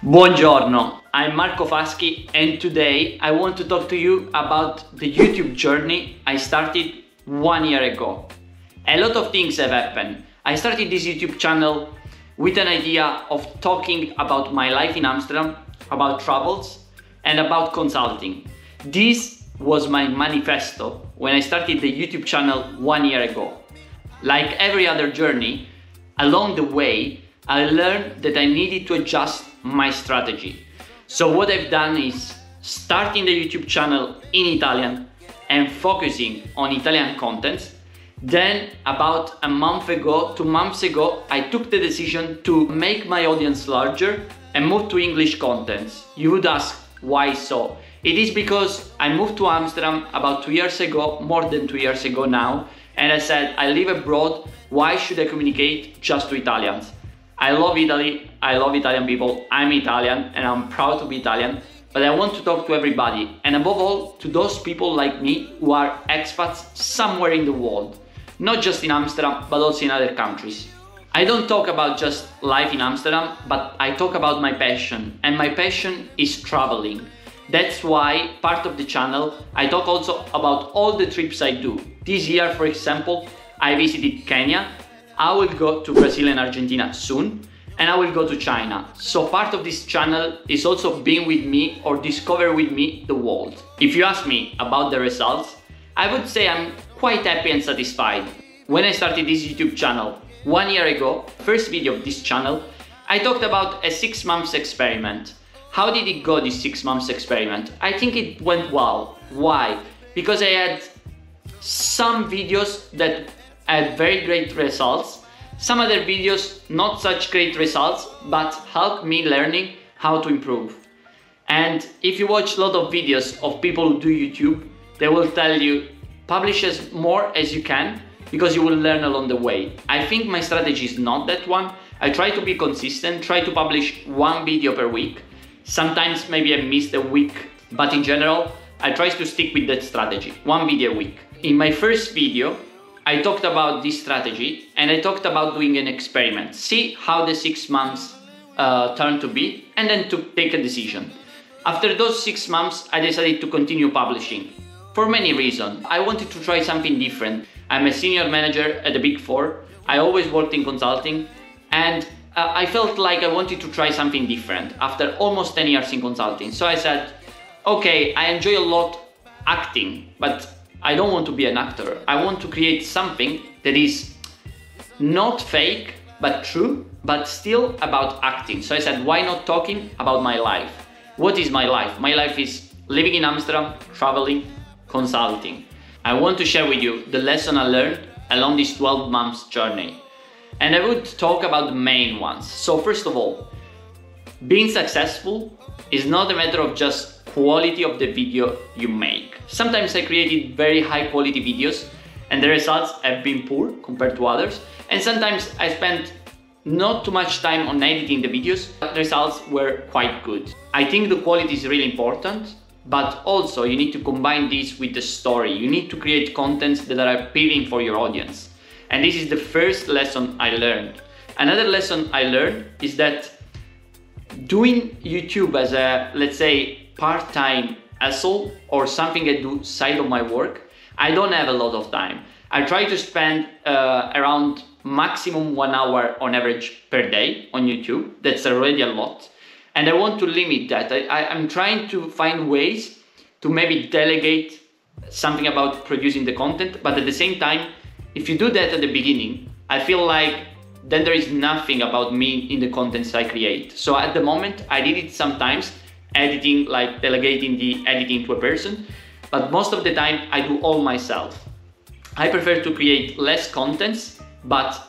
Buongiorno, I'm Marco Faschi and today I want to talk to you about the YouTube journey I started 1 year ago. A lot of things have happened. I started this YouTube channel with an idea of talking about my life in Amsterdam, about travels and about consulting. This was my manifesto when I started the YouTube channel 1 year ago. Like every other journey, along the way I learned that I needed to adjust my strategy. So what I've done is starting the YouTube channel in Italian and focusing on Italian content. Then about a month ago, 2 months ago, I took the decision to make my audience larger and move to English content. You would ask, why so? It is because I moved to Amsterdam about 2 years ago, more than 2 years ago now, and I said, I live abroad, why should I communicate just to Italians? I love Italy, I love Italian people, I'm Italian and I'm proud to be Italian, but I want to talk to everybody and above all to those people like me who are expats somewhere in the world, not just in Amsterdam but also in other countries. I don't talk about just life in Amsterdam, but I talk about my passion, and my passion is traveling. That's why part of the channel I talk also about all the trips I do. This year, for example, I visited Kenya. I will go to Brazil and Argentina soon, and I will go to China. So part of this channel is also being with me or discover with me the world. If you ask me about the results, I would say I'm quite happy and satisfied. When I started this YouTube channel 1 year ago, first video of this channel, I talked about a 6 months experiment. How did it go, this 6 months experiment? I think it went well. Why? Because I had some videos that had very great results, some other videos not such great results, but helped me learning how to improve. And if you watch a lot of videos of people who do YouTube, they will tell you publish as more as you can because you will learn along the way. I think my strategy is not that one. I try to be consistent, try to publish 1 video per week. Sometimes maybe I missed a week, but in general I try to stick with that strategy, 1 video a week. In my first video I talked about this strategy and I talked about doing an experiment, see how the 6 months turn to be, and then to take a decision. After those 6 months I decided to continue publishing for many reasons. I wanted to try something different. I'm a senior manager at the Big Four. I always worked in consulting, and I felt like I wanted to try something different after almost 10 years in consulting. So I said, okay, I enjoy a lot acting, but I don't want to be an actor. I want to create something that is not fake, but true, but still about acting. So I said, why not talking about my life? What is my life? My life is living in Amsterdam, traveling, consulting. I want to share with you the lesson I learned along this 12 months journey. And I would talk about the main ones. So first of all, being successful is not a matter of just quality of the video you make. Sometimes I created very high quality videos and the results have been poor compared to others. And sometimes I spent not too much time on editing the videos, but the results were quite good. I think the quality is really important, but also you need to combine this with the story. You need to create contents that are appealing for your audience. And this is the first lesson I learned. Another lesson I learned is that doing YouTube as a, let's say, part-time hustle or something I do side of my work, I don't have a lot of time. I try to spend around maximum 1 hour on average per day on YouTube. That's already a lot. And I want to limit that. I'm trying to find ways to maybe delegate something about producing the content, but at the same time, if you do that at the beginning, I feel like then there is nothing about me in the contents I create. So at the moment, I did it sometimes, editing, like delegating the editing to a person, but most of the time I do all myself. I prefer to create less contents, but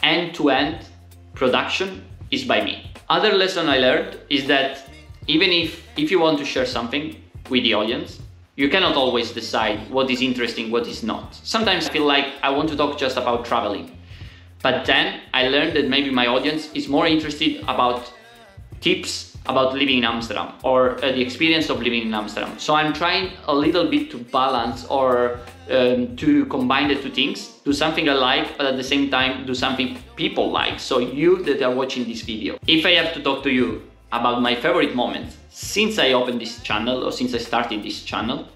end-to-end production is by me. Other lesson I learned is that even if you want to share something with the audience, you cannot always decide what is interesting, what is not. Sometimes I feel like I want to talk just about traveling, but then I learned that maybe my audience is more interested about tips about living in Amsterdam or the experience of living in Amsterdam. So I'm trying a little bit to balance or to combine the two things, do something I like, but at the same time do something people like, so you that are watching this video. If I have to talk to you about my favorite moments since I opened this channel or since I started this channel,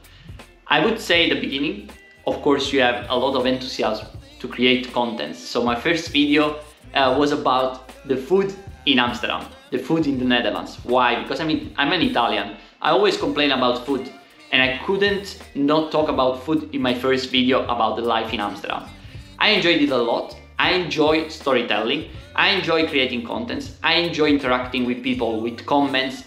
I would say the beginning, of course, you have a lot of enthusiasm to create content. So my first video was about the food in Amsterdam, the food in the Netherlands. Why? Because I'm an Italian. I always complain about food, and I couldn't not talk about food in my first video about the life in Amsterdam. I enjoyed it a lot. I enjoy storytelling. I enjoy creating contents. I enjoy interacting with people with comments,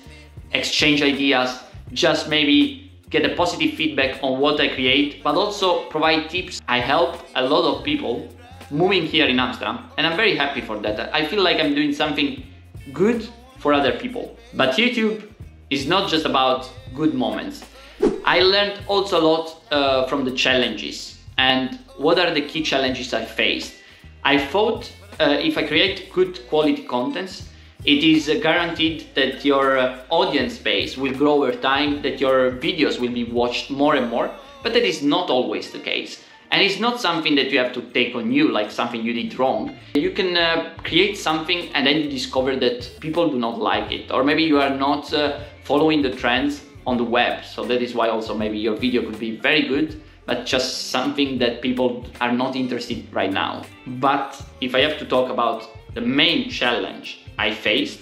exchange ideas, just maybe get a positive feedback on what I create, but also provide tips. I help a lot of people moving here in Amsterdam, and I'm very happy for that. I feel like I'm doing something good for other people. But YouTube is not just about good moments. I learned also a lot from the challenges. And what are the key challenges I faced? I thought if I create good quality contents, it is guaranteed that your audience base will grow over time, that your videos will be watched more and more, but that is not always the case. And it's not something that you have to take on you, like something you did wrong. You can create something and then you discover that people do not like it, or maybe you are not following the trends on the web. So that is why also maybe your video could be very good, but just something that people are not interested right now. But if I have to talk about the main challenge I faced,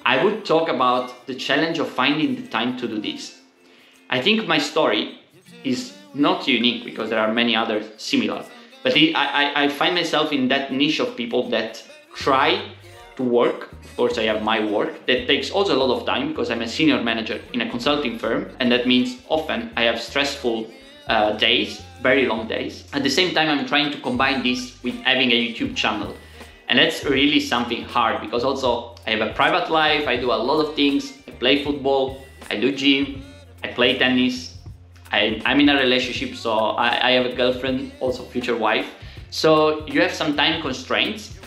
I would talk about the challenge of finding the time to do this. I think my story is not unique because there are many others similar, but I find myself in that niche of people that try to work. Of course, I have my work that takes also a lot of time because I'm a senior manager in a consulting firm, and that means often I have stressful days, very long days. At the same time, I'm trying to combine this with having a YouTube channel, and that's really something hard because also I have a private life, I do a lot of things, I play football, I do gym, I play tennis, I'm in a relationship, so I have a girlfriend, also future wife. So you have some time constraints,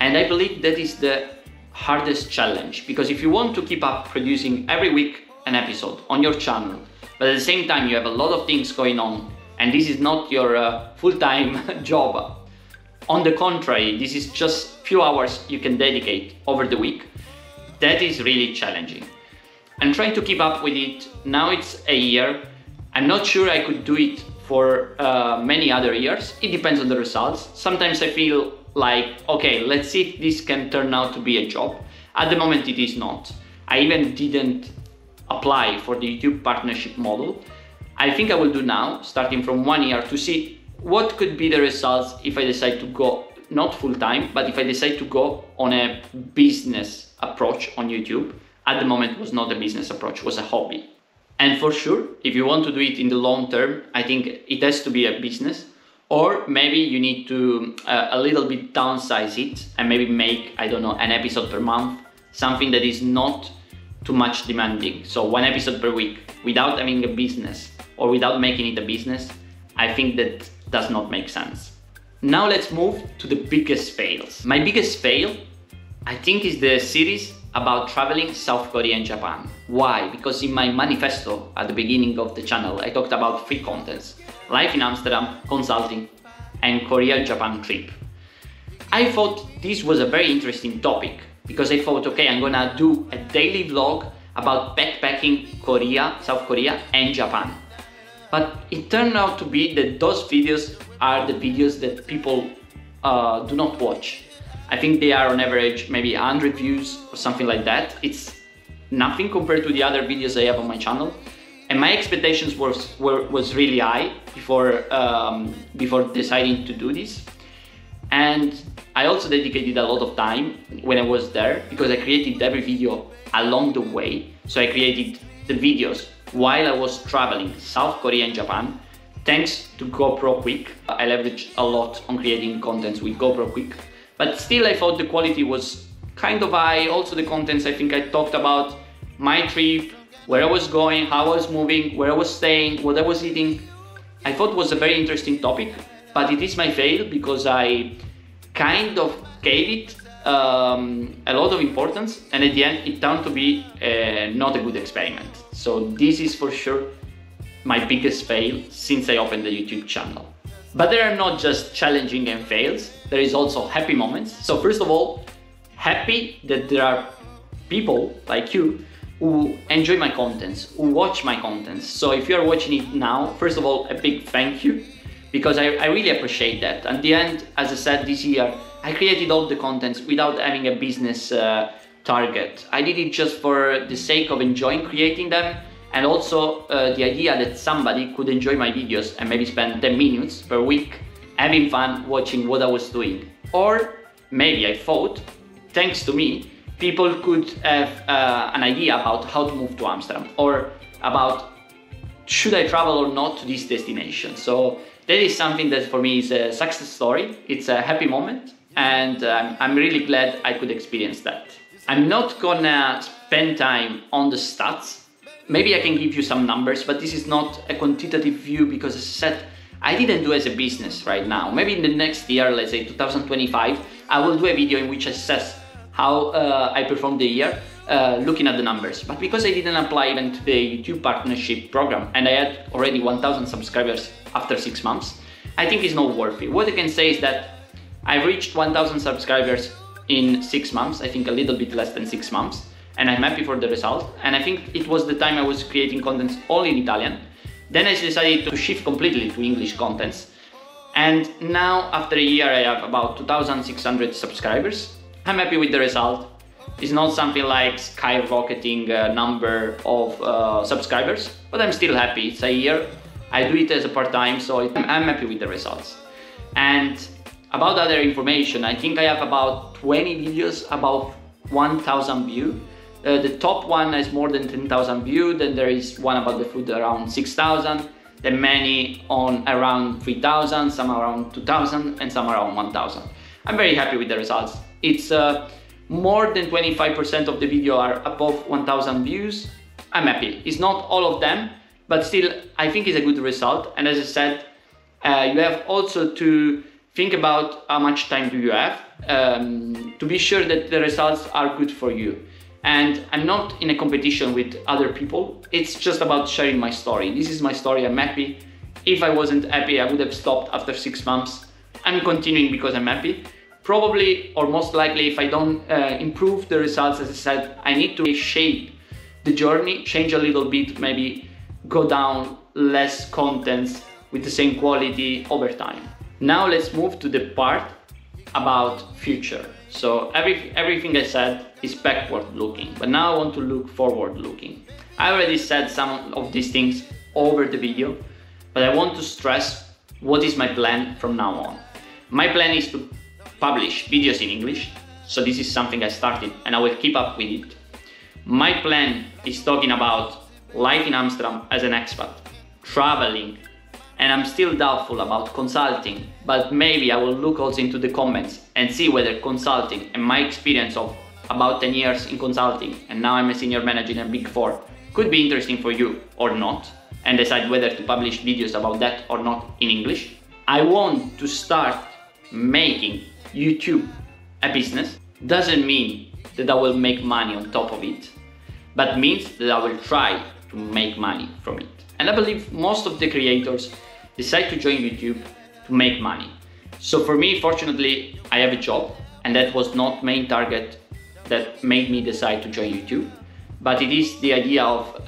and I believe that is the hardest challenge, because if you want to keep up producing every week an episode on your channel, but at the same time you have a lot of things going on, and this is not your full-time job. On the contrary, this is just few hours you can dedicate over the week. That is really challenging. I'm trying to keep up with it. Now it's a year. I'm not sure I could do it for many other years. It depends on the results. Sometimes I feel like, okay, let's see if this can turn out to be a job. At the moment it is not. I even didn't apply for the YouTube partnership model. I think I will do now, starting from 1 year, to see what could be the results if I decide to go not full-time, but if I decide to go on a business approach on YouTube. At the moment it was not a business approach, it was a hobby. And for sure, if you want to do it in the long term, I think it has to be a business, or maybe you need to a little bit downsize it and maybe make, I don't know, an episode per month, something that is not too much demanding. So 1 episode per week without having a business or without making it a business, I think that does not make sense. Now let's move to the biggest fails. My biggest fail, I think, is the series about traveling South Korea and Japan. Why? Because in my manifesto at the beginning of the channel, I talked about 3 contents: life in Amsterdam, consulting, and Korea-Japan trip. I thought this was a very interesting topic because I thought, okay, I'm gonna do a daily vlog about backpacking Korea, South Korea, and Japan. But it turned out to be that those videos are the videos that people do not watch. I think they are on average maybe 100 views or something like that. It's nothing compared to the other videos I have on my channel. And my expectations was really high before deciding to do this. And I also dedicated a lot of time when I was there because I created every video along the way. So I created the videos while I was traveling South Korea and Japan. Thanks to GoPro Quick, I leveraged a lot on creating contents with GoPro Quick. But still I thought the quality was kind of high. Also the contents, I think I talked about my trip, where I was going, how I was moving, where I was staying, what I was eating. I thought it was a very interesting topic, but it is my fail because I kind of gave it a lot of importance, and at the end it turned to be not a good experiment. So this is for sure my biggest fail since I opened the YouTube channel. But there are not just challenging and fails, there is also happy moments. So first of all, happy that there are people like you who enjoy my contents, who watch my contents. So if you are watching it now, first of all, a big thank you, because I really appreciate that. At the end, as I said, this year, I created all the contents without having a business target. I did it just for the sake of enjoying creating them, and also the idea that somebody could enjoy my videos and maybe spend 10 minutes per week having fun watching what I was doing. Or maybe I thought, thanks to me, people could have an idea about how to move to Amsterdam, or about should I travel or not to this destination. So that is something that for me is a success story. It's a happy moment, and I'm really glad I could experience that. I'm not gonna spend time on the stats. Maybe I can give you some numbers, but this is not a quantitative view, because as I said, I didn't do it as a business right now. Maybe in the next year, let's say 2025, I will do a video in which I assess how I performed the year, looking at the numbers. But because I didn't apply even to the YouTube partnership program, and I had already 1,000 subscribers after 6 months, I think it's not worth it. What I can say is that I reached 1,000 subscribers in 6 months, I think a little bit less than 6 months, and I'm happy for the result. And I think it was the time I was creating contents all in Italian. Then I decided to shift completely to English contents. And now, after a year, I have about 2,600 subscribers. I'm happy with the result. It's not something like skyrocketing number of subscribers, but I'm still happy. It's a year. I do it as a part-time, so I'm happy with the results. And about other information, I think I have about 20 videos about 1,000 views. The top one has more than 10,000 views, then there is one about the food around 6,000, then many on around 3,000, some around 2,000, and some around 1,000. I'm very happy with the results. It's more than 25% of the video are above 1,000 views. I'm happy. It's not all of them, but still I think it's a good result. And as I said, you have also to think about how much time do you have to be sure that the results are good for you. And I'm not in a competition with other people. It's just about sharing my story. This is my story. I'm happy. If I wasn't happy, I would have stopped after 6 months. I'm continuing because I'm happy. Probably, or most likely, if I don't improve the results, as I said, I need to shape the journey, change a little bit, maybe go down less contents with the same quality over time. Now let's move to the part about future. So everything I said is backward looking, but now I want to look forward looking. I already said some of these things over the video, but I want to stress what is my plan from now on. My plan is to publish videos in English, so this is something I started and I will keep up with it. My plan is talking about life in Amsterdam as an expat, traveling, and I'm still doubtful about consulting, but maybe I will look also into the comments and see whether consulting and my experience of about 10 years in consulting, and now I'm a senior manager in a Big 4, could be interesting for you or not, and decide whether to publish videos about that or not in English. I want to start making YouTube a business. Doesn't mean that I will make money on top of it, but means that I will try to make money from it. And I believe most of the creators decide to join YouTube to make money. So for me, fortunately, I have a job, and that was not main target that made me decide to join YouTube, but it is the idea of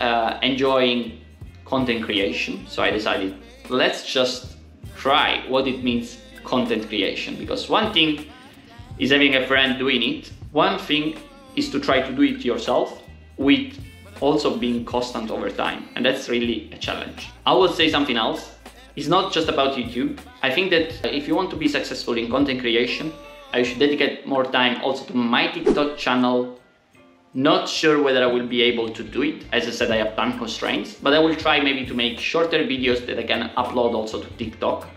enjoying content creation. So I decided, let's just try what it means content creation, because one thing is having a friend doing it, one thing is to try to do it yourself with also being constant over time, and that's really a challenge. I will say something else. It's not just about YouTube. I think that if you want to be successful in content creation, I should dedicate more time also to my TikTok channel. Not sure whether I will be able to do it. As I said, I have time constraints, but I will try maybe to make shorter videos that I can upload also to TikTok.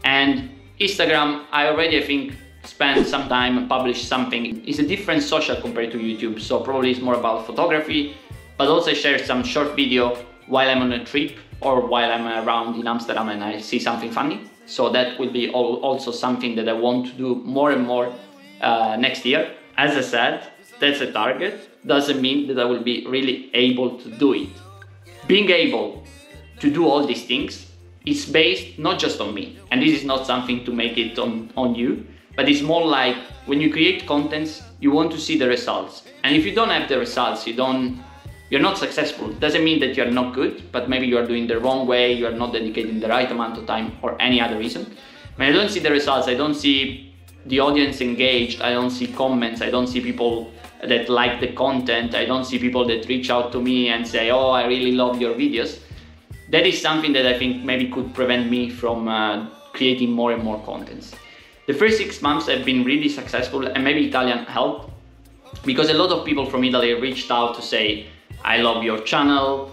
And Instagram, I already, I think, spend some time and publish something. It's a different social compared to YouTube, so probably it's more about photography, but also share some short video while I'm on a trip or while I'm around in Amsterdam and I see something funny. So that will be also something that I want to do more and more next year. As I said, that's a target. Doesn't mean that I will be really able to do it. Being able to do all these things is based not just on me, and this is not something to make it on you, but it's more like when you create contents, you want to see the results. And if you don't have the results, you're not successful. Doesn't mean that you're not good, but maybe you are doing the wrong way, you are not dedicating the right amount of time, or any other reason. When I don't see the results, I don't see the audience engaged, I don't see comments, I don't see people that like the content, I don't see people that reach out to me and say, oh, I really love your videos. That is something that I think maybe could prevent me from creating more and more contents. The first 6 months have been really successful, and maybe Italian helped, because a lot of people from Italy reached out to say, I love your channel,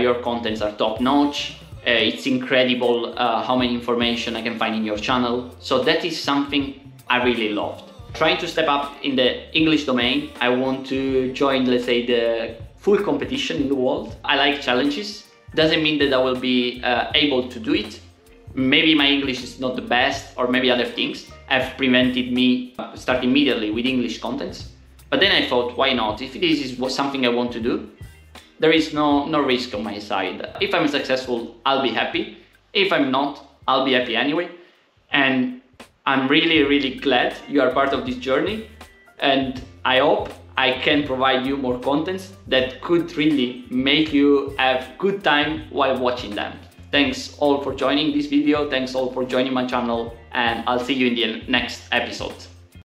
your contents are top notch, it's incredible how many information I can find in your channel. So that is something I really loved. Trying to step up in the English domain, I want to join, let's say, the full competition in the world. I like challenges. Doesn't mean that I will be able to do it. Maybe my English is not the best, or maybe other things have prevented me starting immediately with English contents. But then I thought, why not? If this is something I want to do, there is no risk on my side. If I'm successful, I'll be happy. If I'm not, I'll be happy anyway. And I'm really, really glad you are part of this journey. And I hope I can provide you more contents that could really make you have good time while watching them. Thanks all for joining this video. Thanks all for joining my channel. And I'll see you in the next episode.